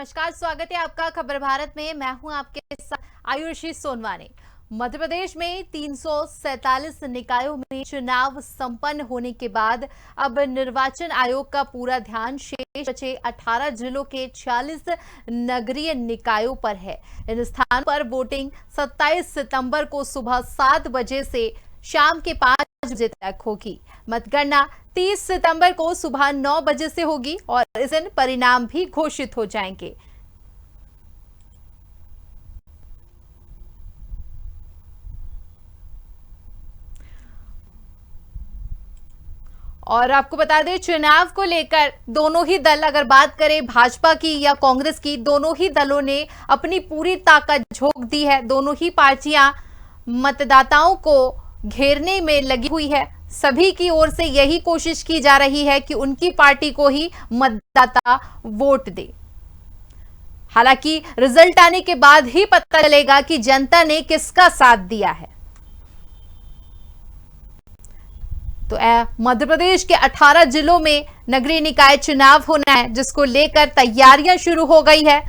नमस्कार, स्वागत है आपका खबर भारत में। मैं हूं आपके साथ आयुषी सोनवानी। मध्य प्रदेश में 347 निकायों में चुनाव संपन्न होने के बाद अब निर्वाचन आयोग का पूरा ध्यान शेष बचे 18 जिलों के 40 नगरीय निकायों पर है। इन स्थानों पर वोटिंग 27 सितंबर को सुबह 7 बजे से शाम के 5 बजे तक होगी। मतगणना 30 सितंबर को सुबह 9 बजे से होगी और इस दिन परिणाम भी घोषित हो जाएंगे। और आपको बता दें, चुनाव को लेकर दोनों ही दल, अगर बात करें भाजपा की या कांग्रेस की, दोनों ही दलों ने अपनी पूरी ताकत झोंक दी है। दोनों ही पार्टियां मतदाताओं को घेरने में लगी हुई है। सभी की ओर से यही कोशिश की जा रही है कि उनकी पार्टी को ही मतदाता वोट दे। हालांकि रिजल्ट आने के बाद ही पता चलेगा कि जनता ने किसका साथ दिया है। तो मध्य प्रदेश के 18 जिलों में नगरीय निकाय चुनाव होना है, जिसको लेकर तैयारियां शुरू हो गई है।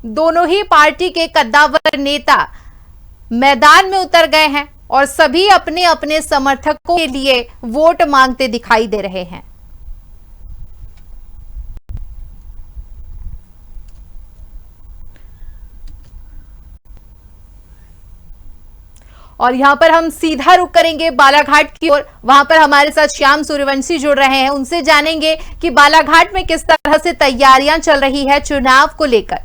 दोनों ही पार्टी के कद्दावर नेता मैदान में उतर गए हैं और सभी अपने अपने समर्थकों के लिए वोट मांगते दिखाई दे रहे हैं। और यहां पर हम सीधा रुख करेंगे बालाघाट की ओर। वहां पर हमारे साथ श्याम सूर्यवंशी जुड़ रहे हैं, उनसे जानेंगे कि बालाघाट में किस तरह से तैयारियां चल रही है चुनाव को लेकर।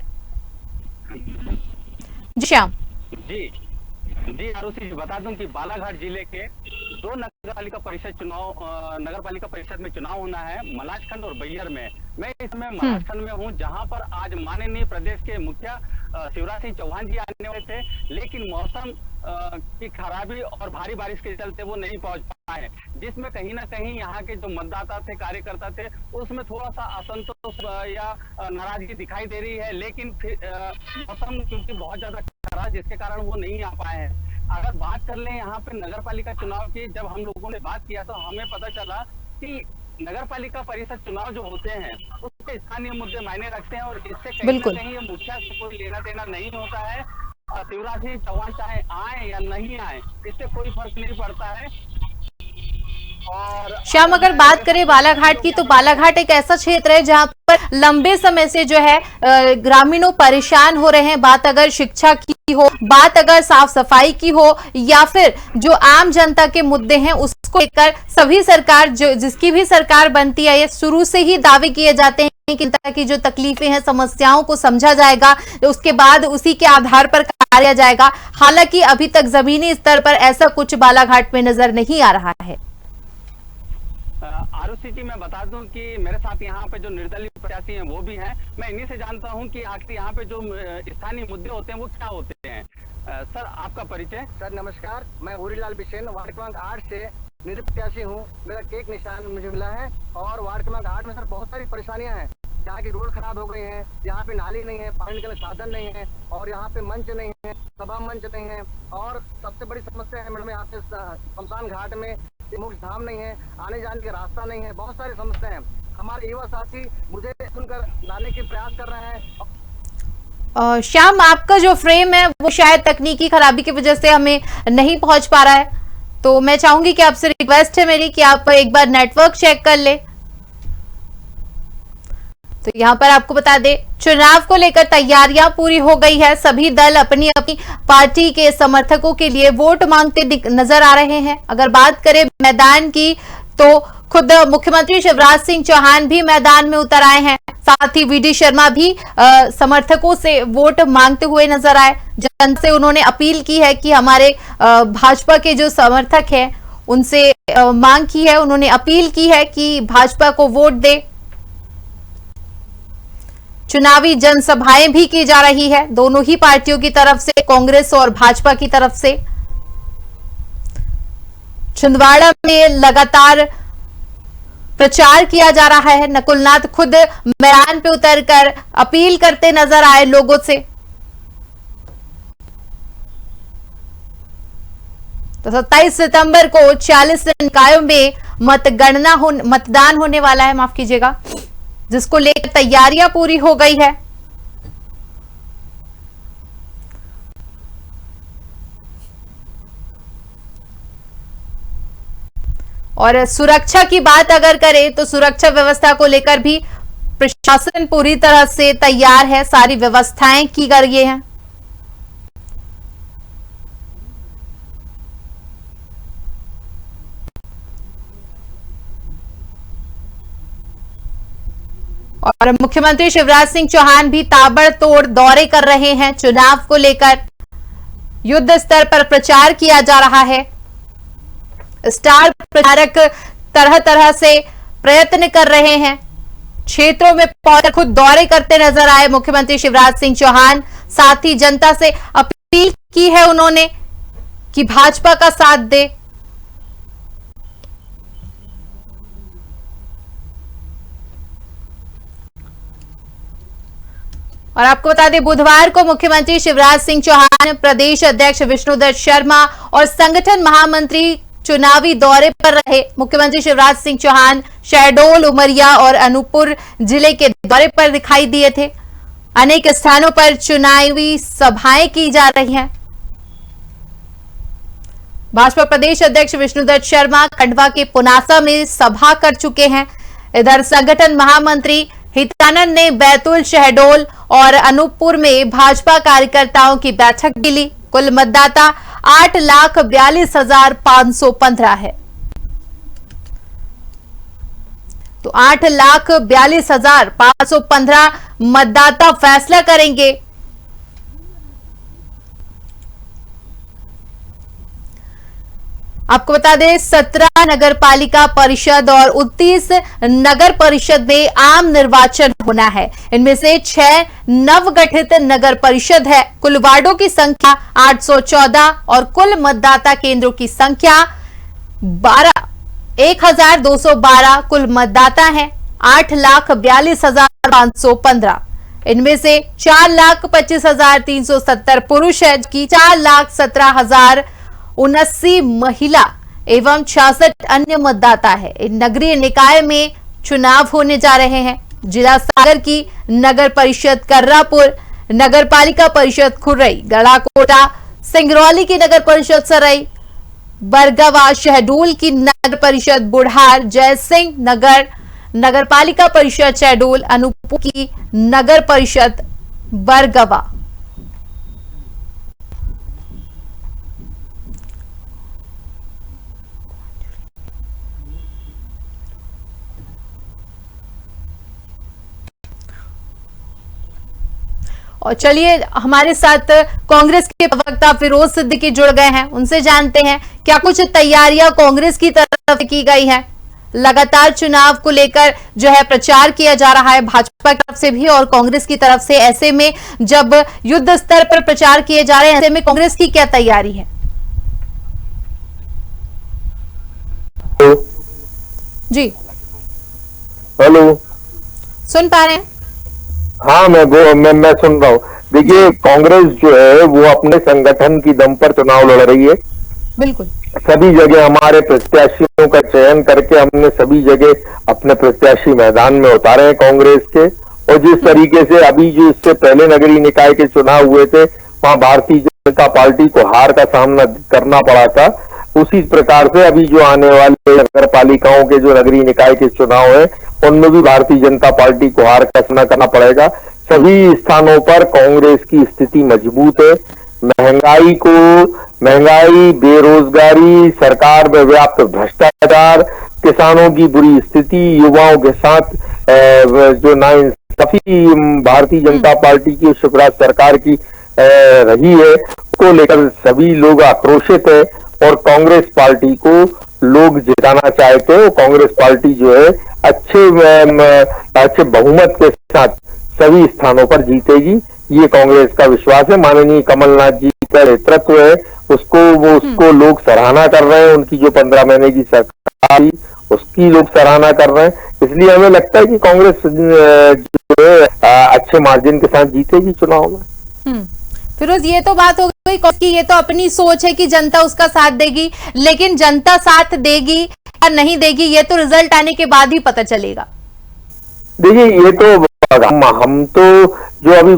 जी श्याम। जी आरुषि जी, बता दूं कि बालाघाट जिले के 2 नगर पालिका परिषद में चुनाव होना है, मलाजखंड और बैयर में। मैं इस समय मलाजखंड में हूं, जहां पर आज माननीय प्रदेश के मुखिया शिवराज सिंह चौहान जी आने वाले थे, लेकिन मौसम की खराबी और भारी बारिश के चलते वो नहीं पहुंच पाए, जिसमें कहीं ना कहीं यहाँ के जो मतदाता थे, कार्यकर्ता थे, उसमें थोड़ा सा असंतोष या नाराजगी दिखाई दे रही है। लेकिन फिर मौसम क्योंकि बहुत ज्यादा खराब, जिसके कारण वो नहीं आ पाए हैं। अगर बात कर लें यहाँ पे नगर पालिका चुनाव की, जब हम लोगों ने बात किया तो हमें पता चला कि नगर पालिका परिषद चुनाव जो होते हैं उसके स्थानीय मुद्दे मायने रखते हैं और इससे कहीं ना कहीं ये मुखिया से कोई लेना देना नहीं होता है। शिवराज सिंह चौहान चाहे आए या नहीं आए, इससे कोई फर्क नहीं पड़ता है। और श्याम, अगर बात करें बालाघाट की, तो बालाघाट एक ऐसा क्षेत्र है जहां पर लंबे समय से जो है ग्रामीणों परेशान हो रहे हैं। बात अगर शिक्षा की हो, बात अगर साफ सफाई की हो, या फिर जो आम जनता के मुद्दे हैं उसको लेकर सभी सरकार, जो जिसकी भी सरकार बनती है, ये शुरू से ही दावे किए जाते हैं कि तरह की जो तकलीफें हैं, समस्याओं को समझा जाएगा, उसके बाद उसी के आधार पर कार्य जाएगा। हालांकि अभी तक जमीनी स्तर पर ऐसा कुछ बालाघाट में नजर नहीं आ रहा है। आरुषि जी, मैं बता दूं कि मेरे साथ यहाँ पे जो निर्दलीय प्रत्याशी हैं वो भी हैं। मैं इन्हीं से जानता हूँ कि आखिर यहाँ पे जो स्थानीय मुद्दे होते हैं वो क्या होते हैं। सर, आपका परिचय। सर नमस्कार, मैं हूरीलाल बिसेन, वार्ड क्रमांक 8 से निर्दलीय प्रत्याशी हूँ। मेरा केक निशान मुझे मिला है और वार्ड क्रमांक 8 में सर बहुत सारी परेशानियाँ हैं। यहाँ की रोड खराब हो गई है, यहाँ पे नाली नहीं है, पानी निकलने साधन नहीं है, और यहाँ पे मंच नहीं है, सभा मंच नहीं है, और सबसे बड़ी समस्या है मैडम यहाँ पे शमशान घाट में मोक्ष धाम नहीं है, आने जाने का रास्ता नहीं है। बहुत सारी समस्या है। हमारे युवा साथी मुझे सुनकर लाने की प्रयास कर रहे हैं। श्याम, आपका जो फ्रेम है वो शायद तकनीकी खराबी की वजह से हमें नहीं पहुंच पा रहा है, तो मैं चाहूंगी कि आपसे रिक्वेस्ट है मेरी कि आप एक बार नेटवर्क चेक कर ले। तो यहाँ पर आपको बता दें, चुनाव को लेकर तैयारियां पूरी हो गई है। सभी दल अपनी अपनी पार्टी के समर्थकों के लिए वोट मांगते नजर आ रहे हैं। अगर बात करें मैदान की, तो खुद मुख्यमंत्री शिवराज सिंह चौहान भी मैदान में उतर आए हैं। साथ ही वीडी शर्मा भी समर्थकों से वोट मांगते हुए नजर आए। जनता से उन्होंने अपील की है कि हमारे भाजपा के जो समर्थक हैं उनसे मांग की है, उन्होंने अपील की है कि भाजपा को वोट दे। चुनावी जनसभाएं भी की जा रही है दोनों ही पार्टियों की तरफ से, कांग्रेस और भाजपा की तरफ से। छिंदवाड़ा में लगातार प्रचार किया जा रहा है। नकुलनाथ खुद मैदान पे उतरकर अपील करते नजर आए लोगों से। तो 27 सितंबर को 40 निकायों में मतदान होने वाला है, माफ कीजिएगा, जिसको लेकर तैयारियां पूरी हो गई है। और सुरक्षा की बात अगर करें तो सुरक्षा व्यवस्था को लेकर भी प्रशासन पूरी तरह से तैयार है, सारी व्यवस्थाएं की गई हैं। और मुख्यमंत्री शिवराज सिंह चौहान भी ताबड़तोड़ दौरे कर रहे हैं। चुनाव को लेकर युद्ध स्तर पर प्रचार किया जा रहा है। स्टार प्रचारक तरह तरह से प्रयत्न कर रहे हैं। क्षेत्रों में पहुंचकर खुद दौरे करते नजर आए मुख्यमंत्री शिवराज सिंह चौहान। साथ ही जनता से अपील की है उन्होंने कि भाजपा का साथ दे। और आपको बता दें, बुधवार को मुख्यमंत्री शिवराज सिंह चौहान, प्रदेश अध्यक्ष विष्णुदत्त शर्मा और संगठन महामंत्री चुनावी दौरे पर रहे। मुख्यमंत्री शिवराज सिंह चौहान शहडोल, उमरिया और अनूपपुर जिले के दौरे पर दिखाई दिए थे। अनेक स्थानों पर चुनावी सभाएं की जा रही हैं। भाजपा प्रदेश अध्यक्ष विष्णुदत्त शर्मा खंडवा के पुनासा में सभा कर चुके हैं। इधर संगठन महामंत्री हितानंद ने बैतूल, शहडोल और अनूपपुर में भाजपा कार्यकर्ताओं की बैठक भी ली। कुल मतदाता 8,42,515 है। तो 8,42,515 मतदाता फैसला करेंगे। आपको बता दें, 17 नगर पालिका परिषद और 29 नगर परिषद में आम निर्वाचन होना है। इनमें से 6 नवगठित नगर परिषद है। कुल वार्डों की संख्या 814 और कुल मतदाता केंद्रों की संख्या 1,212 कुल मतदाता है। 8,42,515। इनमें से 4,25,370 पुरुष है, जबकि 4,17,079 महिला एवं 66 अन्य मतदाता है। इन नगरीय निकाय में चुनाव होने जा रहे हैं। जिला सागर की नगर परिषद कर्रापुर, नगर पालिका परिषद खुर्रई, गढ़ाकोटा, सिंगरौली की नगर परिषद सरई, बरगवा, शहडोल की नगर परिषद बुढ़ार, जयसिंह नगर नगर पालिका परिषद शहडोल, अनूपपुर की नगर परिषद बरगवा। और चलिए, हमारे साथ कांग्रेस के प्रवक्ता फिरोज सिद्दीकी जुड़ गए हैं। उनसे जानते हैं क्या कुछ तैयारियां कांग्रेस की तरफ की गई हैं। लगातार चुनाव को लेकर जो है प्रचार किया जा रहा है, भाजपा की तरफ से भी और कांग्रेस की तरफ से। ऐसे में जब युद्ध स्तर पर प्रचार किए जा रहे हैं, ऐसे में कांग्रेस की क्या तैयारी है? जी हेलो, सुन पा रहे हैं? हाँ, मैं सुन रहा हूँ। देखिए, कांग्रेस जो है वो अपने संगठन की दम पर चुनाव लड़ रही है। बिल्कुल। सभी जगह हमारे प्रत्याशियों का चयन करके हमने सभी जगह अपने प्रत्याशी मैदान में उतारे हैं कांग्रेस के। और जिस तरीके से अभी जो इससे पहले नगरीय निकाय के चुनाव हुए थे, वहां भारतीय जनता पार्टी को हार का सामना करना पड़ा था, उसी प्रकार से अभी जो आने वाले नगर पालिकाओं के जो नगरीय निकाय के चुनाव है, उनमें भी भारतीय जनता पार्टी को हार का सामना करना पड़ेगा। सभी स्थानों पर कांग्रेस की स्थिति मजबूत है। महंगाई, बेरोजगारी, सरकार में व्याप्त भ्रष्टाचार, किसानों की बुरी स्थिति, युवाओं के साथ जो नाइंसाफी भारतीय जनता पार्टी की शिवराज सरकार की रही है, उसको लेकर सभी लोग आक्रोशित है और कांग्रेस पार्टी को लोग जिताना चाहते हैं। कांग्रेस पार्टी जो है अच्छे बहुमत के साथ सभी स्थानों पर जीतेगी, ये कांग्रेस का विश्वास है। माननीय कमलनाथ जी का नेतृत्व है, उसको लोग सराहना कर रहे हैं। उनकी जो 15 महीने की सरकार थी, उसकी लोग सराहना कर रहे हैं। इसलिए हमें लगता है कि कांग्रेस जो है अच्छे मार्जिन के साथ जीतेगी चुनाव में। फिरोज, ये तो बात हो गई कि ये तो अपनी सोच है कि जनता उसका साथ देगी, लेकिन जनता साथ देगी या नहीं देगी ये तो रिजल्ट आने के बाद ही पता चलेगा। देखिए, ये तो हम तो जो अभी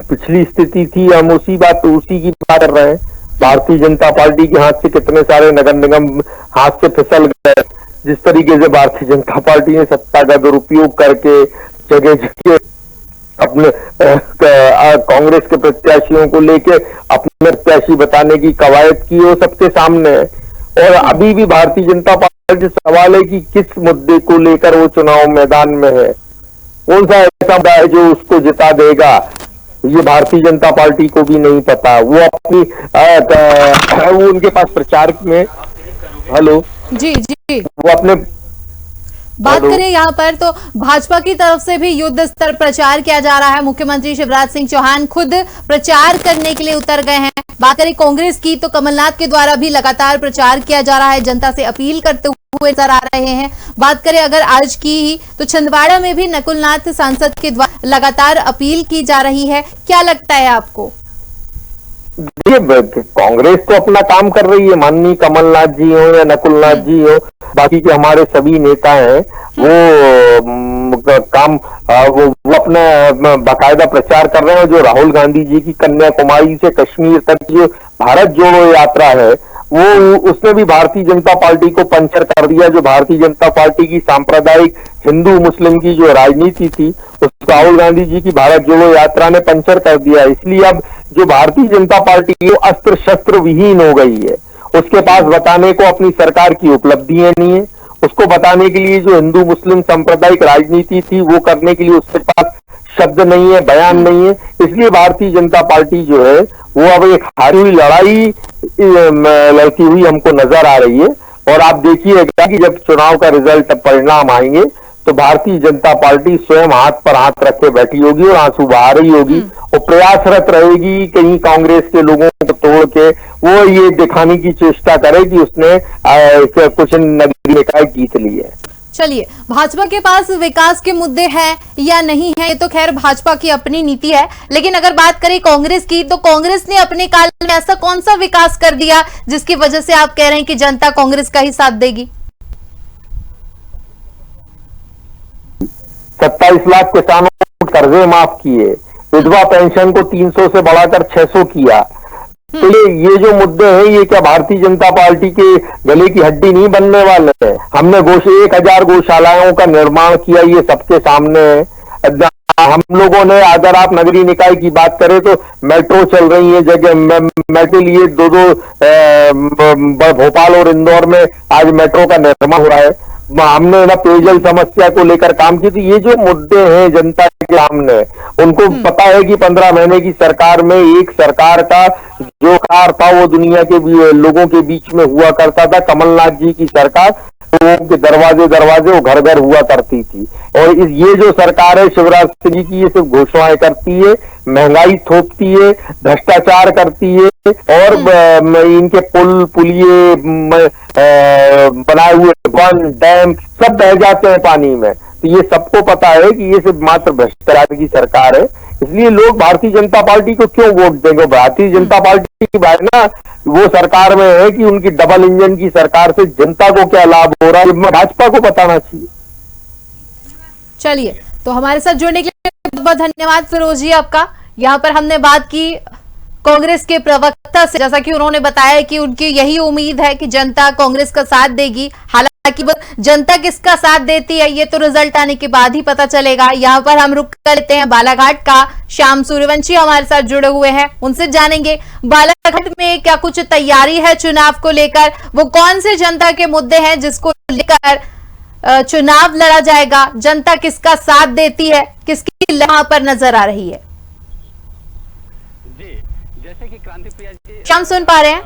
पिछली स्थिति थी, हम उसी की बात कर रहे हैं। भारतीय जनता पार्टी के हाथ से कितने सारे नगर निगम हाथ से फिसल गए, जिस तरीके से भारतीय जनता पार्टी ने सत्ता का दुरुपयोग करके जगह जगह अपने कांग्रेस के प्रत्याशियों को लेके अपने प्रत्याशी बताने की कवायद की, वो सबके सामने है। और अभी भी भारतीय जनता पार्टी से सवाल है कि किस मुद्दे को लेकर वो चुनाव मैदान में है, कौन सा ऐसा मुद्दा है जो उसको जिता देगा, ये भारतीय जनता पार्टी को भी नहीं पता। वो अपनी वो उनके पास प्रचार में हेलो जी जी वो अपने बात करें यहाँ पर तो भाजपा की तरफ से भी युद्ध स्तर प्रचार किया जा रहा है। मुख्यमंत्री शिवराज सिंह चौहान खुद प्रचार करने के लिए उतर गए हैं। बात करें कांग्रेस की तो कमलनाथ के द्वारा भी लगातार प्रचार किया जा रहा है, जनता से अपील करते हुए नजर आ रहे हैं। बात करें अगर आज की ही तो छिंदवाड़ा में भी नकुलनाथ सांसद के द्वारा लगातार अपील की जा रही है। क्या लगता है आपको? कांग्रेस तो अपना काम कर रही है, माननीय कमलनाथ जी हो या नकुलनाथ जी हो, बाकी के हमारे सभी नेता हैं वो वो अपना बाकायदा प्रचार कर रहे हैं। जो राहुल गांधी जी की कन्याकुमारी से कश्मीर तक जो भारत जोड़ो यात्रा है वो उसने भी भारतीय जनता पार्टी को पंचर कर दिया। जो भारतीय जनता पार्टी की सांप्रदायिक हिंदू मुस्लिम की जो राजनीति थी उस राहुल गांधी जी की भारत जोड़ो यात्रा ने पंचर कर दिया। इसलिए अब जो भारतीय जनता पार्टी है वो अस्त्र शस्त्र विहीन हो गई है। उसके पास बताने को अपनी सरकार की उपलब्धियां नहीं है, उसको बताने के लिए जो हिंदू मुस्लिम सांप्रदायिक राजनीति थी वो करने के लिए उसके पास शब्द नहीं है, बयान नहीं है। इसलिए भारतीय जनता पार्टी जो है वो अब एक हारी हुई लड़ाई लड़ती हुई हमको नजर आ रही है। और आप देखिएगा कि जब चुनाव का रिजल्ट परिणाम आएंगे तो भारतीय जनता पार्टी स्वयं हाथ पर हाथ रखे बैठी होगी और आंसू बहा रही होगी और प्रयासरत रहेगी कहीं कांग्रेस के लोगों को तोड़ के वो ये दिखाने की चेष्टा करे कि उसने कुछ नगरीय निकाय जीत ली है। चलिए, भाजपा के पास विकास के मुद्दे हैं या नहीं है ये तो खैर भाजपा की अपनी नीति है, लेकिन अगर बात करें कांग्रेस की तो कांग्रेस ने अपने काल में ऐसा कौन सा विकास कर दिया जिसकी वजह से आप कह रहे हैं कि जनता कांग्रेस का ही साथ देगी? 27 लाख किसानों को कर्जे माफ किए, विधवा पेंशन को 300 से बढ़ाकर 600 किया। तो ये जो मुद्दे हैं ये क्या भारतीय जनता पार्टी के गले की हड्डी नहीं बनने वाले हैं? हमने 1000 गौशालाओं का निर्माण किया, ये सबके सामने है। हम लोगों ने, अगर आप नगरीय निकाय की बात करें तो मेट्रो चल रही है जगह मेट्रो लिए दो भोपाल और इंदौर में आज मेट्रो का निर्माण हो रहा है। हमने ना पेयजल समस्या को लेकर काम की। तो ये जो मुद्दे हैं जनता के सामने, उनको पता है कि 15 महीने की सरकार में एक सरकार का जो कार था वो दुनिया के लोगों के बीच में हुआ करता था। कमलनाथ जी की सरकार लोगों के दरवाजे वो घर घर हुआ करती थी। और ये जो सरकार है शिवराज सिंह जी की, ये सिर्फ घोषणाएं करती है, महंगाई थोपती है, भ्रष्टाचार करती है और इनके पुलिये बनाए हुए बंद डैम सब बह जाते हैं पानी में। तो ये सबको पता है कि ये सिर्फ मात्र भ्रष्टाचार की सरकार है। इसलिए लोग भारतीय जनता पार्टी को क्यों वोट देंगे? भारतीय जनता पार्टी की बात ना वो सरकार में है कि उनकी डबल इंजन की सरकार से जनता को क्या लाभ हो रहा है, भाजपा को बताना चाहिए। चलिए, तो हमारे साथ जुड़ने के लिए बहुत बहुत धन्यवाद फिरोज जी आपका। यहाँ पर हमने बात की कांग्रेस के प्रवक्ता से, जैसा कि उन्होंने बताया कि उनकी यही उम्मीद है कि जनता कांग्रेस का साथ देगी। हालांकि जनता किसका साथ देती है ये तो रिजल्ट आने के बाद ही पता चलेगा। यहाँ पर हम रुक कर लेते हैं बालाघाट का। श्याम सूर्यवंशी हमारे साथ जुड़े हुए हैं, उनसे जानेंगे बालाघाट में क्या कुछ तैयारी है चुनाव को लेकर, वो कौन से जनता के मुद्दे हैं जिसको लेकर चुनाव लड़ा जाएगा, जनता किसका साथ देती है, किसकी वहां पर नजर आ रही है। जी, जैसे कि क्रांति प्रिया जी श्याम सुन पा रहे हैं?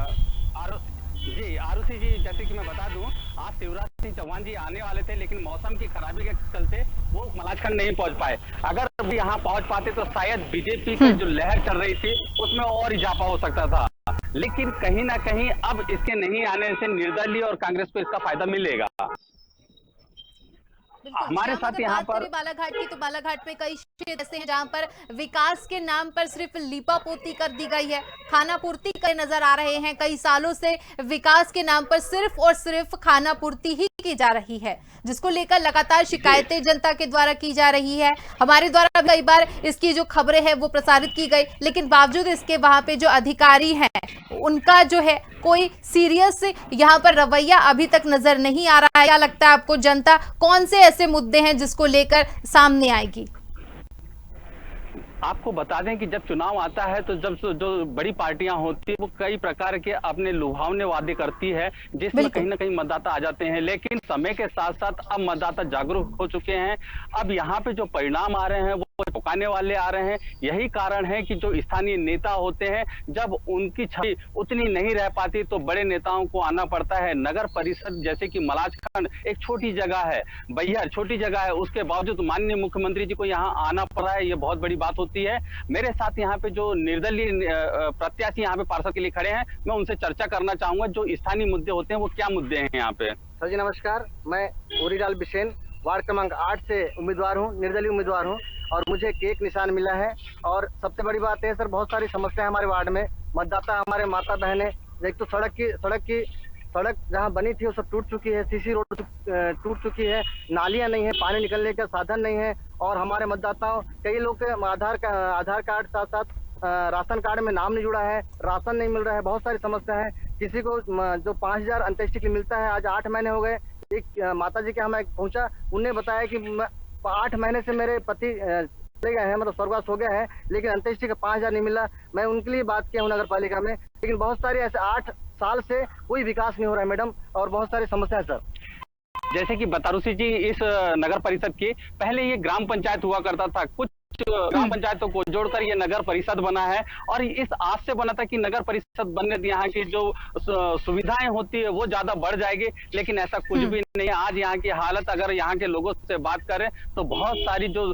जी आरुषि जी, जैसे कि मैं बता दूं आज शिवराज सिंह चौहान जी आने वाले थे, लेकिन मौसम की खराबी के चलते वो मलाजखंड नहीं पहुंच पाए। अगर भी यहाँ पहुंच पाते तो शायद बीजेपी की जो लहर चल रही थी उसमें और इजाफा हो सकता था। लेकिन कहीं ना कहीं अब इसके नहीं आने से निर्दलीय और कांग्रेस को इसका फायदा मिलेगा। हमारे साथ यहाँ पर बालाघाट की तो बालाघाट में कई क्षेत्र ऐसे हैं जहां पर विकास के नाम पर सिर्फ लीपापोती कर दी गई है, खाना पूर्ति कई नजर आ रहे हैं। कई सालों से विकास के नाम पर सिर्फ और सिर्फ खाना पूर्ति ही की जा रही है, जिसको लेकर लगातार शिकायतें जनता के द्वारा की जा रही है। हमारे द्वारा कई बार इसकी जो खबरें हैं वो प्रसारित की गई, लेकिन बावजूद इसके वहां पे जो अधिकारी हैं उनका जो है कोई सीरियस यहाँ पर रवैया अभी तक नजर नहीं आ रहा है। क्या लगता है आपको, जनता कौन से ऐसे मुद्दे हैं जिसको लेकर सामने आएगी? आपको बता दें कि जब चुनाव आता है तो जब जो बड़ी पार्टियां होती है वो कई प्रकार के अपने लुभावने वादे करती है, जिसमें कहीं ना कहीं मतदाता आ जाते हैं। लेकिन समय के साथ साथ अब मतदाता जागरूक हो चुके हैं। अब यहाँ पे जो परिणाम आ रहे हैं वो चौंकाने वाले आ रहे हैं। यही कारण है कि जो स्थानीय नेता होते हैं, जब उनकी छवि उतनी नहीं रह पाती तो बड़े नेताओं को आना पड़ता है। नगर परिषद जैसे कि मलाजखंड एक छोटी जगह है, बैहर छोटी जगह है, उसके बावजूद माननीय मुख्यमंत्री जी को यहाँ आना पड़ा है, ये बहुत बड़ी बात होती है। मेरे साथ यहाँ पे जो निर्दलीय प्रत्याशी यहाँ पे पार्षद के लिए खड़े हैं, मैं उनसे चर्चा करना चाहूंगा। जो स्थानीय मुद्दे होते हैं वो क्या मुद्दे हैं यहाँ पे? सर जी नमस्कार, मैं उरीलाल बिसेन वार्ड क्रमांक 8 से उम्मीदवार हूँ, निर्दलीय उम्मीदवार हूँ और मुझे केक निशान मिला है। और सबसे बड़ी बात है सर, बहुत सारी समस्या है हमारे वार्ड में। मतदाता हमारे माता बहनें, एक तो सड़क जहाँ बनी थी वो सब टूट चुकी है, सीसी रोड टूट चुकी है, नालियाँ नहीं है, पानी निकलने का साधन नहीं है। और हमारे मतदाताओं, कई लोग के आधार कार्ड साथ साथ राशन कार्ड में नाम नहीं जुड़ा है, राशन नहीं मिल रहा है, बहुत सारी समस्या है। किसी को जो 5,000 अंत्येष्टि के लिए मिलता है, आज 8 महीने हो गए। एक माता जी के यहाँ पहुंचा, उनने बताया कि 8 महीने से मेरे पति चले गए हैं, मतलब स्वर्गवास हो गया है, लेकिन अंत्येष्टि का 5,000 नहीं मिला। मैं उनके लिए बात किया हूँ नगर पालिका में, लेकिन बहुत सारे ऐसे 8 साल से कोई विकास नहीं हो रहा है मैडम, और बहुत सारी समस्या है सर। जैसे कि बतारुसी जी, इस नगर परिषद की पहले ये ग्राम पंचायत हुआ करता था, कुछ ग्राम पंचायतों को जोड़कर ये नगर परिषद बना है। और इस आस से बना था कि नगर परिषद बनने से यहाँ की जो सुविधाएं होती है वो ज्यादा बढ़ जाएगी, लेकिन ऐसा कुछ भी नहीं है। आज यहाँ की हालत, अगर यहाँ के लोगों से बात करें तो बहुत सारी जो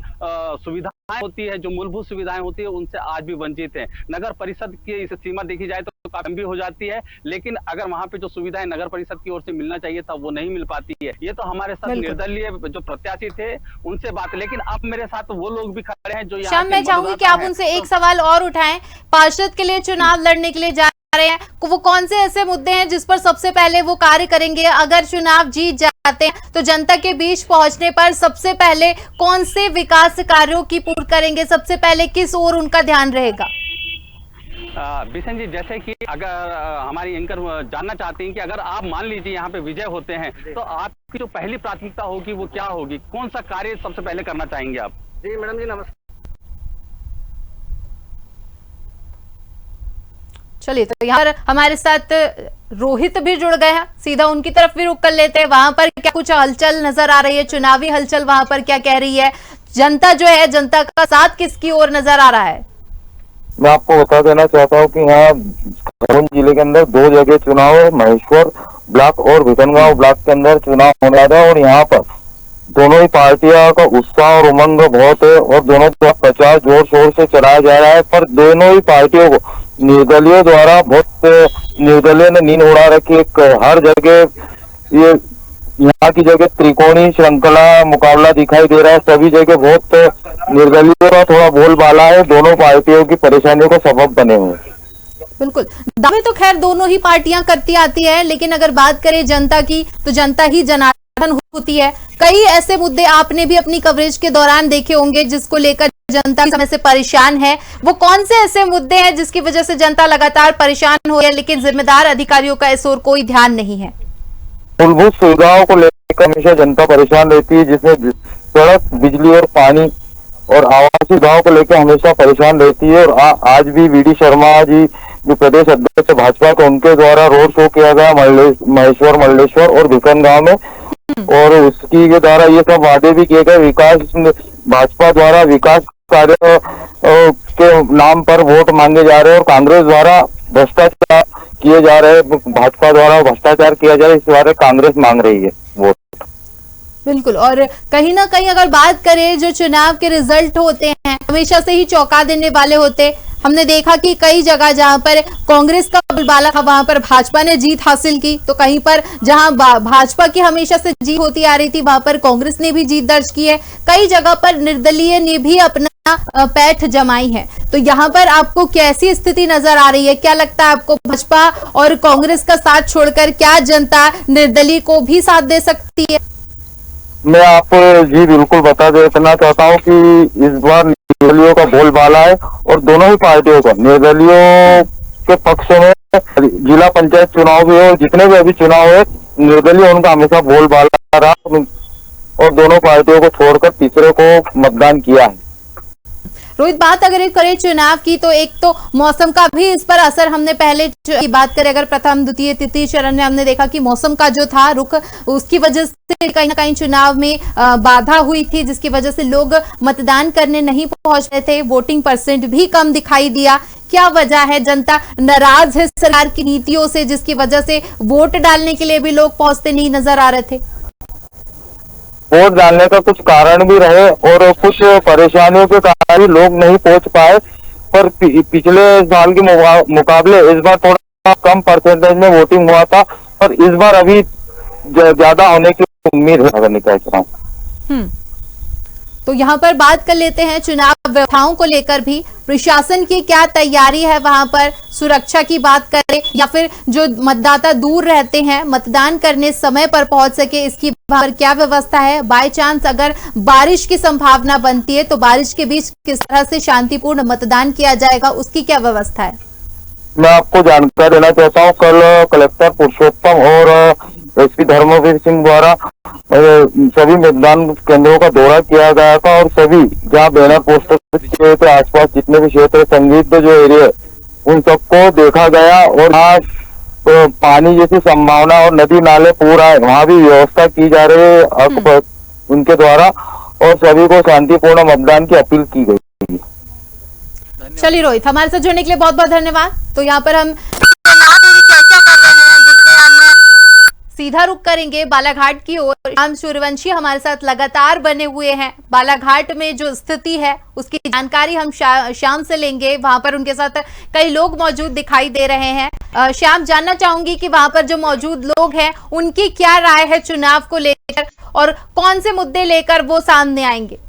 सुविधाएं होती है, जो मूलभूत सुविधाएं होती है, उनसे आज भी वंचित है। नगर परिषद की इस सीमा देखी जाए तो काफी लंबी हो जाती है, लेकिन अगर वहाँ पे जो सुविधाएं नगर परिषद की ओर से मिलना चाहिए था वो नहीं मिल पाती है। ये तो हमारे साथ निर्दलीय जो प्रत्याशी थे उनसे बात, लेकिन अब मेरे साथ वो लोग भी खड़े हैं जो श्याम, मैं चाहूंगी कि आप उनसे एक सवाल और उठाएं। पार्षद के लिए चुनाव लड़ने के लिए जा रहे हैं, वो कौन से ऐसे मुद्दे हैं जिस पर सबसे पहले वो कार्य करेंगे? अगर चुनाव जीत जाते हैं तो जनता के बीच पहुंचने पर सबसे पहले कौन से विकास कार्यों की पूर्ति करेंगे? सबसे पहले किस ओर उनका ध्यान रहेगा? बिशन जी, जैसे कि अगर हमारी एंकर जानना चाहती हैं कि अगर आप मान लीजिए यहाँ पे विजय होते हैं तो आपकी जो पहली प्राथमिकता होगी वो क्या होगी? कौन सा कार्य सबसे पहले करना चाहेंगे आप? जी मैडम जी नमस्कार। चलिए, तो यहाँ पर हमारे साथ रोहित भी जुड़ गए हैं, सीधा उनकी तरफ भी रुख कर लेते हैं। वहां पर क्या कुछ हलचल नजर आ रही है, चुनावी हलचल वहां पर क्या कह रही है? जनता जो है, जनता का साथ किसकी ओर नजर आ रहा है? मैं आपको बता देना चाहता हूँ कि यहाँ खरगोन जिले के अंदर 2 जगह चुनाव है, महेश्वर ब्लॉक और भिकनगांव ब्लॉक के अंदर चुनाव होने वाला है। और यहाँ पर दोनों ही पार्टियों का उत्साह और उमंग बहुत है और दोनों का प्रचार जोर शोर से चलाया जा रहा है। पर दोनों ही पार्टियों को निर्दलीय द्वारा निर्दलीय ने नींद उड़ा रखी है। हर जगह ये यहाँ की जगह त्रिकोणीय श्रृंखला मुकाबला दिखाई दे रहा है। सभी जगह बहुत निर्दलीय का थोड़ा बोलबाला है, दोनों पार्टियों की परेशानियों को सबब बने हुए। बिल्कुल, दावे तो खैर दोनों ही पार्टियां करती आती है, लेकिन अगर बात करें जनता की तो जनता ही जनार्दन होती है। कई ऐसे मुद्दे आपने भी अपनी कवरेज के दौरान देखे होंगे जिसको लेकर जनता समय से परेशान है। वो कौन से ऐसे मुद्दे हैं जिसकी वजह से जनता लगातार परेशान हो रही है, लेकिन जिम्मेदार अधिकारियों का इस ओर कोई ध्यान नहीं है? मूलभूत सुविधाओं को लेकर हमेशा जनता परेशान रहती है, जिसमें सड़क, बिजली और पानी और आवास सुविधाओं को लेकर हमेशा परेशान रहती है। और आज भी वीडी शर्मा जी जो प्रदेश अध्यक्ष भाजपा को, उनके द्वारा रोड शो किया गया महेश्वर, मल्लेश्वर और भिकनगांव में, और उसकी के द्वारा ये सब वादे भी किए गए। विकास, भाजपा द्वारा विकास कार्य के नाम पर वोट मांगे जा रहे हैं और कांग्रेस द्वारा भ्रष्टाचार किए जा रहे हैं, भाजपा द्वारा भ्रष्टाचार किया जा रहा है, इस बारे कांग्रेस मांग रही है वोट। बिल्कुल, और कहीं ना कहीं अगर बात करें, जो चुनाव के रिजल्ट होते हैं हमेशा से ही चौंका देने वाले होते। हमने देखा कि कई जगह जहां पर कांग्रेस का बोलबाला था वहां पर भाजपा ने जीत हासिल की, तो कहीं पर जहां भाजपा की हमेशा से जीत होती आ रही थी वहां पर कांग्रेस ने भी जीत दर्ज की है। कई जगह पर निर्दलीय ने भी अपना पैठ जमाई है। तो यहाँ पर आपको कैसी स्थिति नजर आ रही है? क्या लगता है आपको, भाजपा और कांग्रेस का साथ छोड़कर क्या जनता निर्दलीय को भी साथ दे सकती है? मैं आपको जी बिल्कुल बता देना चाहता हूँ कि इस बार निर्दलीयों का बोलबाला है और दोनों ही पार्टियों का, निर्दलीयों के पक्ष में जिला पंचायत चुनाव भी हो, जितने भी अभी चुनाव है, निर्दलीय उनका हमेशा बोलबाला रहा और दोनों पार्टियों को छोड़कर तीसरे को मतदान किया है। रोहित, बात अगर करें चुनाव की तो एक तो मौसम का भी इस पर असर, हमने पहले की बात करें अगर प्रथम द्वितीय तृतीय चरण में हमने देखा कि मौसम का जो था रुख, उसकी वजह से कहीं ना कहीं चुनाव में बाधा हुई थी, जिसकी वजह से लोग मतदान करने नहीं पहुंच रहे थे, वोटिंग परसेंट भी कम दिखाई दिया। क्या वजह है? जनता नाराज है सरकार की नीतियों से, जिसकी वजह से वोट डालने के लिए भी लोग पहुंचते नहीं नजर आ रहे थे। वोट डालने का कुछ कारण भी रहे और कुछ परेशानियों के कारण लोग नहीं पहुंच पाए, पर पिछले साल के मुकाबले इस बार थोड़ा कम परसेंटेज में वोटिंग हुआ था, पर इस बार अभी ज्यादा होने की उम्मीद है अगर निकाय चुनाव। तो यहाँ पर बात कर लेते हैं चुनाव व्यवस्थाओं को लेकर भी, प्रशासन की क्या तैयारी है वहां पर, सुरक्षा की बात करें या फिर जो मतदाता दूर रहते हैं मतदान करने समय पर पहुंच सके, इसकी पर क्या व्यवस्था है? बाय चांस अगर बारिश की संभावना बनती है तो बारिश के बीच किस तरह से शांतिपूर्ण मतदान किया जाएगा, उसकी क्या व्यवस्था है? मैं आपको जानकारी देना चाहता हूँ, कल कलेक्टर पुरुषोत्तम और एसपी धर्मवीर सिंह द्वारा सभी मतदान केंद्रों का दौरा किया गया था और सभी जहाँ बैनर पोस्टर के आसपास जितने भी क्षेत्र संदिग्ध जो एरिया उन सबको देखा गया और वहाँ पानी जैसी संभावना और नदी नाले पूरा है, वहाँ भी व्यवस्था की जा रही है उनके द्वारा और सभी को शांतिपूर्ण मतदान की अपील की गई। चलिए रोहित, हमारे साथ जुड़ने के लिए बहुत बहुत धन्यवाद। तो यहाँ पर हम चर्चा कर रहे हैं जिससे हम सीधा रुख करेंगे बालाघाट की ओर। श्याम सूर्यवंशी हमारे साथ लगातार बने हुए हैं, बालाघाट में जो स्थिति है उसकी जानकारी हम श्याम से लेंगे। वहां पर उनके साथ कई लोग मौजूद दिखाई दे रहे हैं। श्याम, जानना चाहूंगी कि वहां पर जो मौजूद लोग हैं उनकी क्या राय है चुनाव को लेकर और कौन से मुद्दे लेकर वो सामने आएंगे?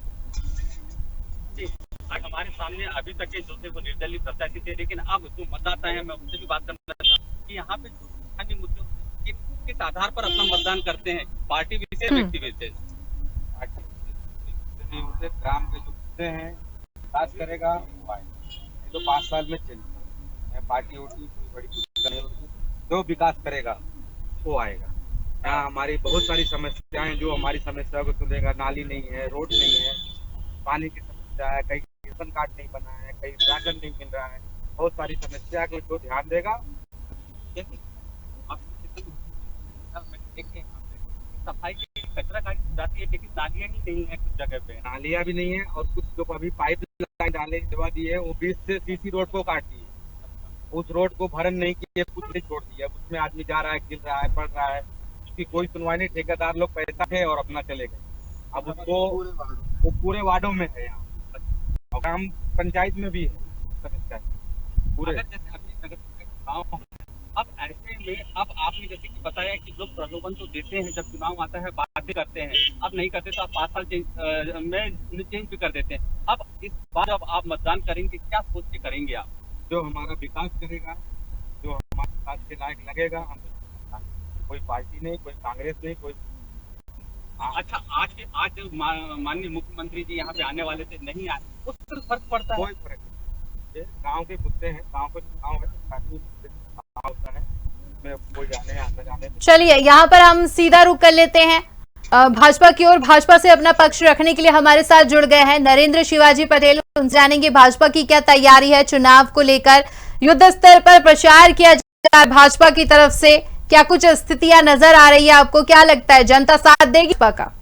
आज हमारे सामने अभी तक के जो थे वो निर्दलीय प्रत्याशी थे, लेकिन अब जो मतदाता है मैं उनसे भी बात करना चाहता हूँ कि यहाँ पे स्थानीय मुद्दे किस आधार पर अपना मतदान करते हैं, पार्टी विशेष व्यक्ति विशेष ग्राम के जो मुद्दे हैं विकास करेगा वो आएगा। तो 5 साल में चेंज करेगा, पार्टी होती कोई बड़ी नहीं होती, जो विकास करेगा वो आएगा। यहाँ हमारी बहुत सारी समस्याएं, जो हमारी समस्याओं को सुनेगा, नाली नहीं है, रोड नहीं है, पानी की समस्या है, कहीं राशन कार्ड नहीं बना है, कहीं राशन नहीं मिल रहा है, बहुत सारी समस्या को जो ध्यान देगा। सफाई की कचरा गाड़ी जाती है लेकिन नालियाँ ही नहीं है, कुछ जगह पे नालियाँ भी नहीं है और कुछ जो अभी पाइप लाइन डाले दवा दी है वो 20 से 30 रोड को काटती है, उस रोड को भरन नहीं किए, कुछ नहीं छोड़ दिया, उसमें आदमी जा रहा है, गिर रहा है, पड़ रहा है, उसकी कोई सुनवाई नहीं। ठेकेदार लोग पैसा है और अपना चले गए। अब उसको वो पूरे वार्डों में है, यहाँ और ग्राम पंचायत में भी है समस्या पूरे। जैसे अभी गाँव अब ऐसे में अब आपने जैसे कि बताया कि लोग प्रलोभन तो देते हैं, जब चुनाव आता है बातें करते हैं, अब नहीं करते तो आप 5 साल में चेंज भी कर देते हैं। अब इस बार जब आप मतदान करेंगे क्या सोच के करेंगे आप? जो हमारा विकास करेगा, जो हमारे विकास के लायक लगेगा, हम कोई पार्टी नहीं, कोई कांग्रेस नहीं, कोई। अच्छा, आज माननीय मुख्यमंत्री जी यहाँ पे आने वाले थे, नहीं आए, उस पर फर्क पड़ता है? कोई फर्क नहीं, गाँव के मुद्दे हैं, गाँव का चुनाव है, होता है, कोई जाने। चलिए यहाँ पर हम सीधा रुख कर लेते हैं भाजपा की ओर। भाजपा से अपना पक्ष रखने के लिए हमारे साथ जुड़ गए हैं नरेंद्र शिवाजी पटेल। उनसे जानेंगे भाजपा की क्या तैयारी है चुनाव को लेकर, युद्ध स्तर पर प्रचार किया जा रहा है भाजपा की तरफ से, क्या कुछ स्थितियां नजर आ रही है आपको? क्या लगता है जनता साथ देगी भाजपा का?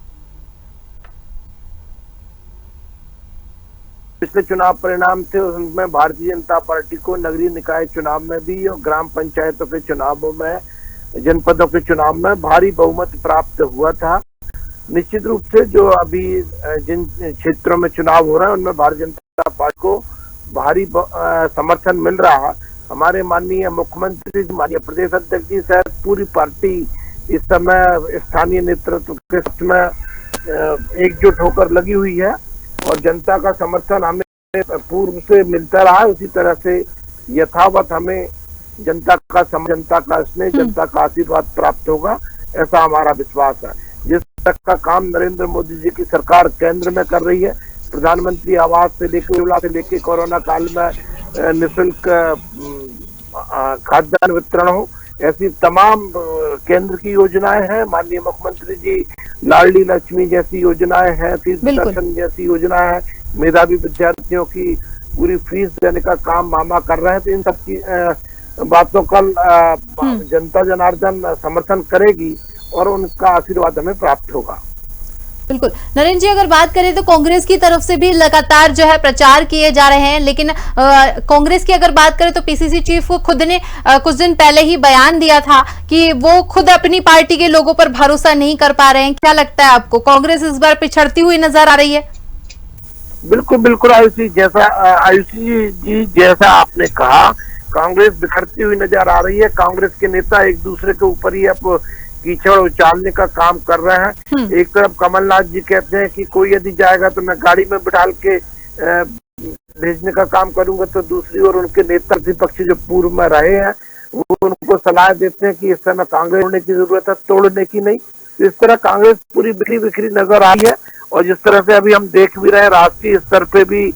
पिछले चुनाव परिणाम थे उसमें भारतीय जनता पार्टी को नगरीय निकाय चुनाव में भी और ग्राम पंचायतों के चुनावों में, जनपदों के चुनाव में भारी बहुमत प्राप्त हुआ था। निश्चित रूप से जो अभी जिन क्षेत्रों में चुनाव हो रहे हैं उनमें भारतीय जनता पार्टी को भारी समर्थन मिल रहा है। हमारे माननीय मुख्यमंत्री, माननीय प्रदेश अध्यक्ष जी सहित पूरी पार्टी इस समय स्थानीय नेतृत्व के साथ में एकजुट होकर लगी हुई है और जनता का समर्थन हमें पूर्व से मिलता रहा है। उसी तरह से यथावत हमें जनता का स्नेह, जनता का आशीर्वाद प्राप्त होगा, ऐसा हमारा विश्वास है। जिस तक का काम नरेंद्र मोदी जी की सरकार केंद्र में कर रही है, प्रधानमंत्री आवास से लेकर कोरोना काल में निःशुल्क खाद्यान्न वितरण हो, ऐसी तमाम केंद्र की योजनाएं हैं। माननीय मुख्यमंत्री जी लाडली लक्ष्मी जैसी योजनाएं हैं, तीर्थ दर्शन जैसी योजनाएं हैं, मेधावी विद्यार्थियों की पूरी फीस देने का काम मामा कर रहे हैं। तो इन सब की बातों का जनता जनार्दन समर्थन करेगी और उनका आशीर्वाद हमें प्राप्त होगा। बिल्कुल नरेंद्र जी, अगर बात करें तो कांग्रेस की तरफ से भी लगातार जो है प्रचार किए जा रहे हैं, लेकिन कांग्रेस की अगर बात करें तो पीसीसी चीफ खुद ने कुछ दिन पहले ही बयान दिया था कि वो खुद अपनी पार्टी के लोगों पर भरोसा नहीं कर पा रहे हैं। क्या लगता है आपको, कांग्रेस इस बार पिछड़ती हुई नजर आ रही है? बिल्कुल बिल्कुल आयुषी जी जैसा आपने कहा, कांग्रेस बिखरती हुई नजर आ रही है। कांग्रेस के नेता एक दूसरे के ऊपर ही अब कीचड़ उछालने का काम कर रहे हैं। एक तरफ कमलनाथ जी कहते हैं कि कोई यदि जाएगा तो मैं गाड़ी में बिठाल के भेजने का काम करूंगा, तो दूसरी ओर उनके नेता विपक्ष जो पूर्व में रहे हैं वो उनको सलाह देते हैं कि इस समय कांग्रेस तोड़ने की जरूरत है, तोड़ने की नहीं। इस तरह कांग्रेस पूरी बिखरी बिखरी नजर आई है। और जिस तरह से अभी हम देख भी रहे हैं, राष्ट्रीय स्तर पे भी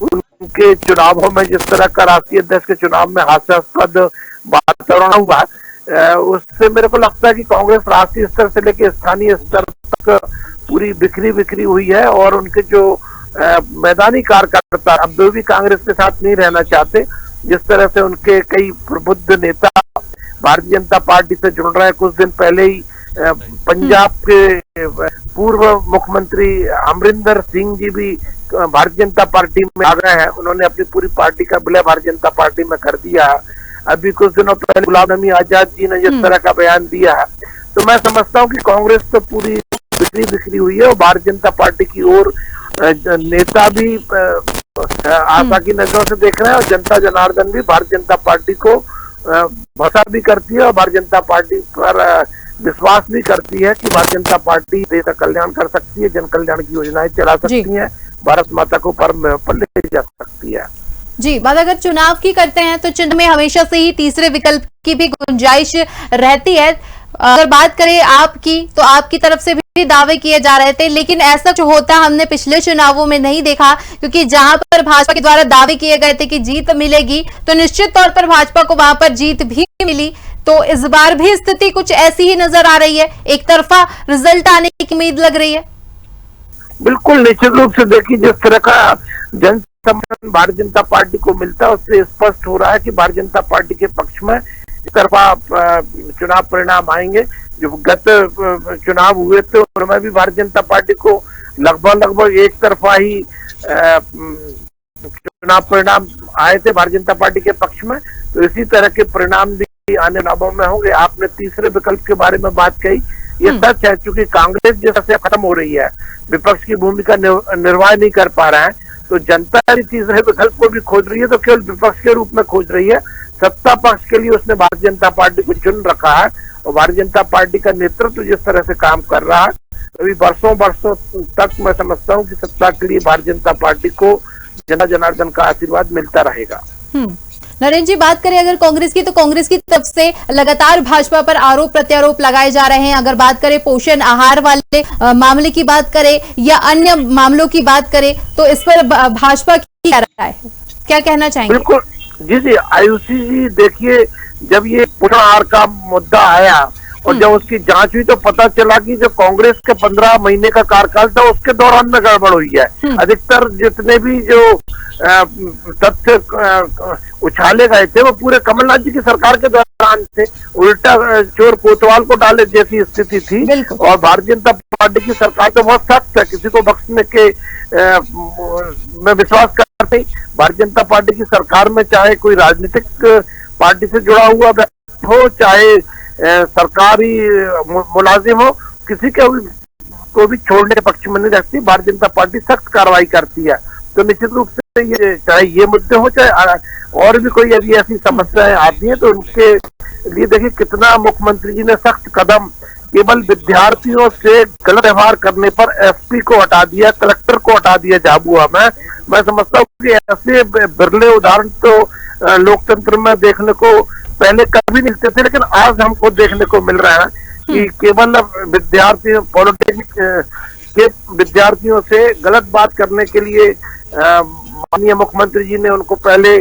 उनके चुनावों में जिस तरह का राष्ट्रीय अध्यक्ष के चुनाव में हास्यास्पद वातावरण हुआ, उससे मेरे को लगता है कि कांग्रेस राष्ट्रीय स्तर से लेकर स्थानीय स्तर तक पूरी बिखरी बिखरी हुई है। और उनके जो मैदानी कार्यकर्ता अब वे भी कांग्रेस के साथ नहीं रहना चाहते। जिस तरह से उनके कई प्रबुद्ध नेता भारतीय जनता पार्टी से जुड़ रहे हैं। कुछ दिन पहले ही पंजाब के पूर्व मुख्यमंत्री अमरिंदर सिंह जी भी भारतीय जनता पार्टी में आ गए हैं। उन्होंने अपनी पूरी पार्टी का विलय भारतीय जनता पार्टी में कर दिया है। अभी कुछ दिनों पहले गुलाम नबी आजाद जी ने जिस तरह का बयान दिया है, तो मैं समझता हूं कि कांग्रेस तो पूरी बिखरी बिखरी हुई है। और भारतीय जनता पार्टी की ओर नेता भी आशा की नजरों से देख रहे हैं और जनता जनार्दन भी भारतीय जनता पार्टी को भरोसा भी करती है और भारतीय जनता पार्टी पर विश्वास भी करती है कि भारतीय जनता पार्टी देश का कल्याण कर सकती है, जन कल्याण की योजनाएं चला सकती है, भारत माता को पर ले जा सकती है। जी, बात अगर चुनाव की करते हैं तो चुनाव में हमेशा से ही तीसरे विकल्प की भी गुंजाइश रहती है। अगर बात करें आपकी, तो आपकी तरफ से भी दावे किए जा रहे थे, लेकिन ऐसा जो होता हमने पिछले चुनावों में नहीं देखा, क्योंकि जहां पर भाजपा के द्वारा दावे किए गए थे कि जीत मिलेगी, तो निश्चित तौर पर भाजपा को वहां पर जीत भी मिली। तो इस बार भी स्थिति कुछ ऐसी ही नजर आ रही है, एक तरफा रिजल्ट आने की उम्मीद लग रही है। बिल्कुल निश्चित रूप से देखिए, जिस तरह का जन समर्थन भारतीय जनता पार्टी को मिलता है उससे स्पष्ट हो रहा है कि भारतीय जनता पार्टी के पक्ष में इस तरफा चुनाव परिणाम आएंगे। जो गत चुनाव हुए थे उनमें भी भारतीय जनता पार्टी को लगभग एक तरफा ही चुनाव परिणाम आए थे भारतीय जनता पार्टी के पक्ष में। तो इसी तरह के परिणाम भी आने चुनावों में होंगे। आपने तीसरे विकल्प के बारे में बात कही, ये सच है, चूंकि कांग्रेस जैसे खत्म हो रही है, विपक्ष की भूमिका निर्वाह नहीं कर पा रहा है, तो जनता तीसरे विकल्प को भी खोज रही है, तो केवल विपक्ष के रूप में खोज रही है। सत्ता पक्ष के लिए उसने भारतीय जनता पार्टी को चुन रखा है और भारतीय जनता पार्टी का नेतृत्व जिस तरह से काम कर रहा है, अभी वर्षों तक मैं समझता हूँ कि सत्ता के लिए भारतीय जनता पार्टी को जनता जनार्दन का आशीर्वाद मिलता रहेगा। नरेंद्र जी, बात करें अगर कांग्रेस की, तो कांग्रेस की तरफ से लगातार भाजपा पर आरोप प्रत्यारोप लगाए जा रहे हैं। अगर बात करें पोषण आहार वाले मामले की बात करें या अन्य मामलों की बात करें, तो इस पर भाजपा की क्या राय है, क्या कहना चाहेंगे? बिल्कुल जी आयुषी जी, देखिए जब ये पोषण आहार का मुद्दा आया और जब उसकी जांच हुई तो पता चला कि जो कांग्रेस के 15 महीने का कार्यकाल था उसके दौरान में गड़बड़ हुई है। अधिकतर जितने भी जो तथ्य उछाले गए थे वो पूरे कमलनाथ जी की सरकार के दौरान थे। उल्टा चोर कोतवाल को डाले जैसी स्थिति थी। और भारतीय जनता पार्टी की सरकार तो बहुत सख्त है, किसी को बख्शने के में विश्वास करते। भारतीय जनता पार्टी की सरकार में चाहे कोई राजनीतिक पार्टी से जुड़ा हुआ हो, चाहे सरकारी मुलाजिम हो, किसी के को भी छोड़ने के पक्ष में नहीं रखती। भारतीय जनता पार्टी सख्त कार्रवाई करती है। तो निश्चित रूप से ये चाहे ये मुद्दे हो चाहे और भी कोई यदि ऐसी समस्याएं आती हैं तो उनके लिए देखिए कितना मुख्यमंत्री जी ने सख्त कदम, केवल विद्यार्थियों से गलत व्यवहार करने पर एसपी को हटा दिया, कलेक्टर को हटा दिया झाबुआ में। मैं समझता हूँ कि ऐसे बिरले उदाहरण तो लोकतंत्र में देखने को पहले कभी नहीं मिलते थे, लेकिन आज हमको देखने को मिल रहा है कि केवल विद्यार्थी पॉलिटेक्निक के विद्यार्थियों से गलत बात करने के लिए माननीय मुख्यमंत्री जी ने उनको पहले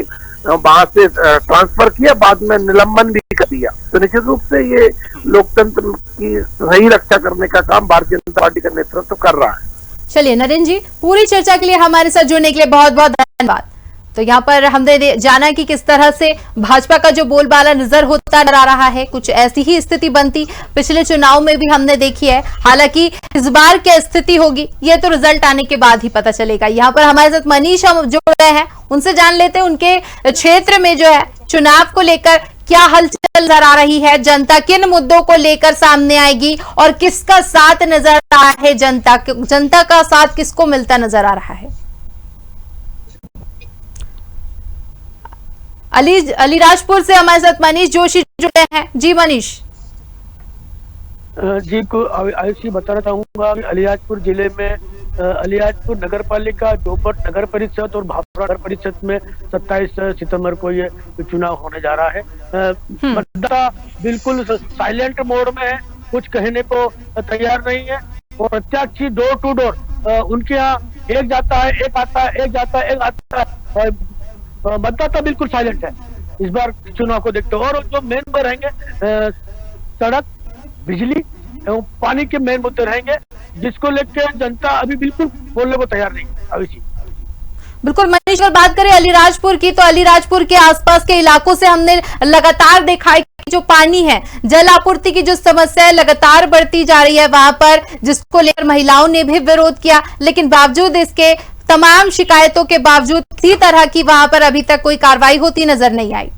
वहां से ट्रांसफर किया, बाद में निलंबन भी कर दिया। तो निश्चित रूप से ये लोकतंत्र की सही रक्षा करने का काम भारतीय जनता पार्टी का नेतृत्व कर रहा है। चलिए नरेंद्र जी, पूरी चर्चा के लिए हमारे साथ जुड़ने के लिए बहुत बहुत धन्यवाद। तो यहाँ पर हमने जाना कि किस तरह से भाजपा का जो बोलबाला नजर होता नजर आ रहा है, कुछ ऐसी ही स्थिति बनती पिछले चुनाव में भी हमने देखी है। हालांकि इस बार क्या स्थिति होगी ये तो रिजल्ट आने के बाद ही पता चलेगा। यहाँ पर हमारे साथ मनीष हम जुड़ रहे हैं, उनसे जान लेते हैं उनके क्षेत्र में जो है चुनाव को लेकर क्या हलचल नजर आ रही है, जनता किन मुद्दों को लेकर सामने आएगी और किसका साथ नजर आ रहा है, जनता का साथ किसको मिलता नजर आ रहा है। अलीराजपुर से हमारे साथ मनीष जोशी जुड़े हैं। जी मनीष। जी को आयुषी बताना चाहूंगा, अलीराजपुर जिले में अलीराजपुर नगर पालिका, जोपट नगर परिषद और भाभरा नगर परिषद में 27 सितंबर को ये चुनाव होने जा रहा है। मतदाता बिल्कुल साइलेंट मोड में है, कुछ कहने को तैयार नहीं है और प्रत्याशी डोर टू डोर उनके यहाँ एक जाता है, एक आता है, एक जाता है, एक आता है। मतदाता बिल्कुल साइलेंट है इस बार चुनाव को देखते हुए। और जो मेन मुद्दे रहेंगे सड़क, बिजली एवं पानी के मेन मुद्दे रहेंगे, जिसको लेकर जनता अभी बिल्कुल बोलने को तैयार नहीं है। अभी बिल्कुल मनीष, अगर बात करें अलीराजपुर की, तो अलीराजपुर के आसपास के इलाकों से हमने लगातार देखा है कि जो पानी है, जल आपूर्ति की जो समस्या है लगातार बढ़ती जा रही है वहां पर, जिसको लेकर महिलाओं ने भी विरोध किया। लेकिन बावजूद इसके तमाम शिकायतों के बावजूद किसी तरह की वहां पर अभी तक कोई कार्रवाई होती नजर नहीं आई।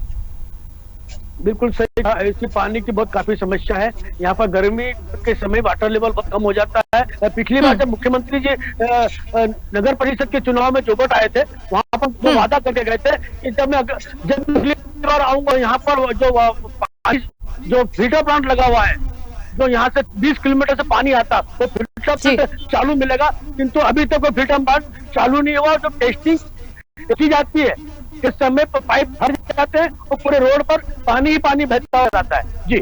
बिल्कुल सही, ऐसी पानी की बहुत काफी समस्या है। यहाँ पर गर्मी के समय वाटर लेवल बहुत कम हो जाता है। पिछली बार जब मुख्यमंत्री जी नगर परिषद के चुनाव में जोबट आए थे, वहां पर वो वादा करके गए थे कि जब अगली बार आऊंगा यहाँ पर जो फिल्टर प्लांट लगा हुआ है, जो यहाँ से 20 किलोमीटर से पानी आता, वो फिल्टर प्लांट चालू मिलेगा। किंतु अभी तक वो फिल्टर प्लांट चालू नहीं हुआ। जो टेस्टिंग की जाती है इस समय तो पाइप भर जाते हैं और पूरे रोड पर पानी ही पानी बहता रहता है।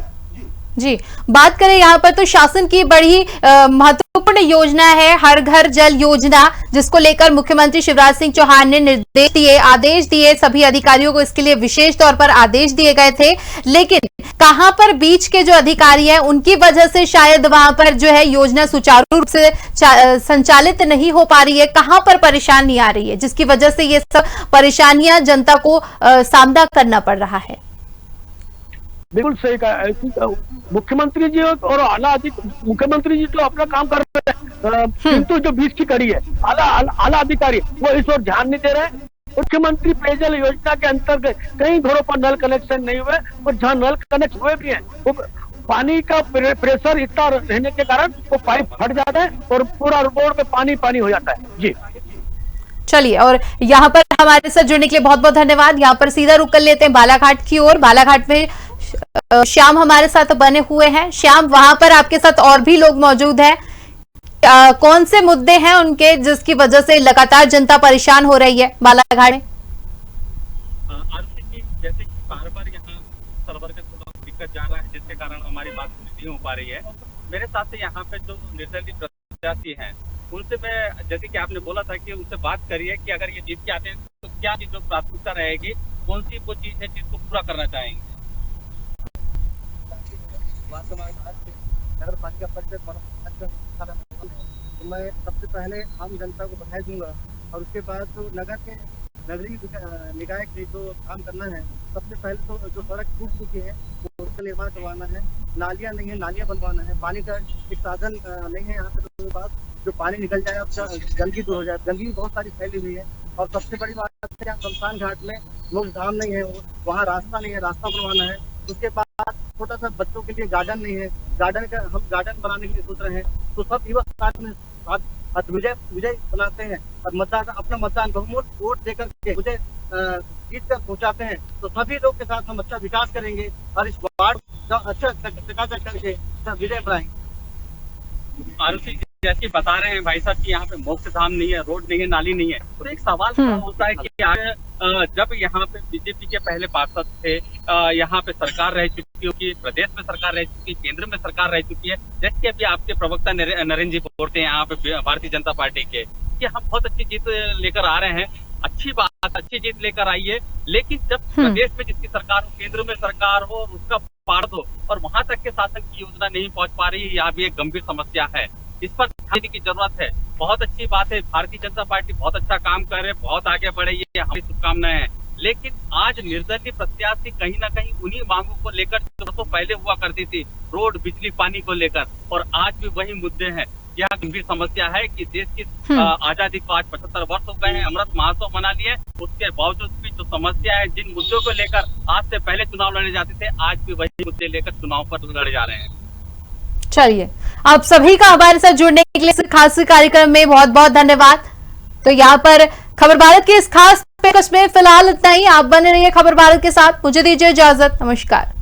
जी, बात करें यहाँ पर तो शासन की बड़ी महत्वपूर्ण योजना है हर घर जल योजना, जिसको लेकर मुख्यमंत्री शिवराज सिंह चौहान ने निर्देश दिए, आदेश दिए, सभी अधिकारियों को इसके लिए विशेष तौर पर आदेश दिए गए थे। लेकिन कहां पर बीच के जो अधिकारी हैं उनकी वजह से शायद वहां पर जो है योजना सुचारू रूप से संचालित नहीं हो पा रही है। कहां पर परेशानी आ रही है जिसकी वजह से ये सब परेशानियां जनता को सामना करना पड़ रहा है। बिल्कुल सही कहा मुख्यमंत्री जी और आला मुख्यमंत्री जी तो अपना काम कर रहे हैं, किंतु जो बीच की कड़ी है आला अधिकारी वो इस ओर ध्यान नहीं दे रहे हैं। मुख्यमंत्री पेयजल योजना के अंतर्गत कई घरों पर नल कनेक्शन नहीं हुए और जहाँ नल कनेक्शन हुए भी हैं वो पानी का प्रेशर इतना रहने के कारण वो पाइप फट जाता है और पूरा रोड पे पानी पानी हो जाता है। जी चलिए, और यहाँ पर हमारे साथ जुड़ने के लिए बहुत बहुत धन्यवाद। यहाँ पर सीधा रुक कर लेते हैं बालाघाट की ओर। बालाघाट में श्याम हमारे साथ बने हुए हैं। श्याम, वहां पर आपके साथ और भी लोग मौजूद हैं, कौन से मुद्दे हैं उनके जिसकी वजह से लगातार जनता परेशान हो रही है बालाघाट में? जैसे कि बार बार यहाँ सर्वर का थोड़ा दिक्कत जा रहा है, जिसके कारण हमारी बात नहीं हो पा रही है। मेरे साथ से यहाँ पे जो निर्दलीय प्रत्याशी हैं उनसे मैं, जैसे कि आपने बोला था कि उनसे बात करिए कि अगर ये जीत के आते हैं तो क्या चीज जो प्राथमिकता रहेगी, कौन सी वो चीज है जिसको पूरा करना चाहेंगे। नगर पालिका परिषद तो मैं सबसे पहले आम जनता को बधाई दूंगा और उसके बाद जो नगरीय निकाय की जो काम करना है, सबसे पहले तो जो सड़क टूट चुकी है उसका निर्माण करवाना है, नालियाँ नहीं है नालियाँ बनवाना है, पानी का एक साधन नहीं है यहाँ पे लोगों के पास, जो पानी निकल जाए अब गंदगी दूर हो जाए। गंदगी बहुत सारी फैली हुई है और सबसे बड़ी बात है शमशान घाट में मोक्ष धाम नहीं है, वहाँ रास्ता नहीं है, रास्ता बनवाना है। उसके बाद छोटा सा बच्चों के लिए गार्डन नहीं है, हम गार्डन बनाने के लिए सोच रहे हैं। तो सब युवक साथ में विजय बनाते हैं और मतदाता अपना मतदान बहुमत वोट देकर के मुझे जीत कर पहुँचाते हैं, तो सभी लोग के साथ हम अच्छा विकास करेंगे और इस वार्ड का अच्छा चकाचक करके विजय बनाएंगे। आरुषि, जैसे बता रहे हैं भाई साहब कि यहाँ पे मोक्ष धाम नहीं है, रोड नहीं है, नाली नहीं है, तो एक सवाल होता है कि आज जब यहाँ पे बीजेपी के पहले पार्षद थे, यहाँ पे सरकार रह चुकी होगी, प्रदेश में सरकार रह चुकी है, केंद्र में सरकार रह चुकी है, जैसे अभी आपके प्रवक्ता नरेंद्र जी बोलते हैं यहाँ पे भारतीय जनता पार्टी के कि हम बहुत अच्छी जीत लेकर आ रहे हैं, अच्छी बात, अच्छी जीत लेकर आई है। लेकिन जब प्रदेश में जिसकी सरकार हो, केंद्र में सरकार हो और उसका पार्ट हो और वहां तक के शासन की योजना नहीं पहुंच पा रही है, यहाँ भी एक गंभीर समस्या है। इस पर ध्यान देने की जरूरत है। बहुत अच्छी बात है, भारतीय जनता पार्टी बहुत अच्छा काम कर रहे, बहुत आगे बढ़े, ये हमारी शुभकामनाएं हैं। लेकिन आज निर्दलीय प्रत्याशी कहीं ना कहीं उन्हीं मांगों को लेकर जो वर्षों पहले हुआ करती थी, रोड, बिजली, पानी को लेकर, और आज भी वही मुद्दे हैं। यह गंभीर समस्या है कि देश की आजादी को आज 75 वर्ष हो गए हैं, अमृत महोत्सव मना लिए, उसके बावजूद भी जो समस्या है, जिन मुद्दों को लेकर आज से पहले चुनाव लड़े जाते थे, आज भी वही मुद्दे लेकर चुनाव पर लड़े जा रहे हैं। चलिए, आप सभी का हमारे साथ जुड़ने के लिए इस खास कार्यक्रम में बहुत बहुत धन्यवाद। तो यहाँ पर खबर भारत के इस खास पेशकश में फिलहाल इतना ही। आप बने रहिए खबर भारत के साथ। मुझे दीजिए इजाजत। नमस्कार।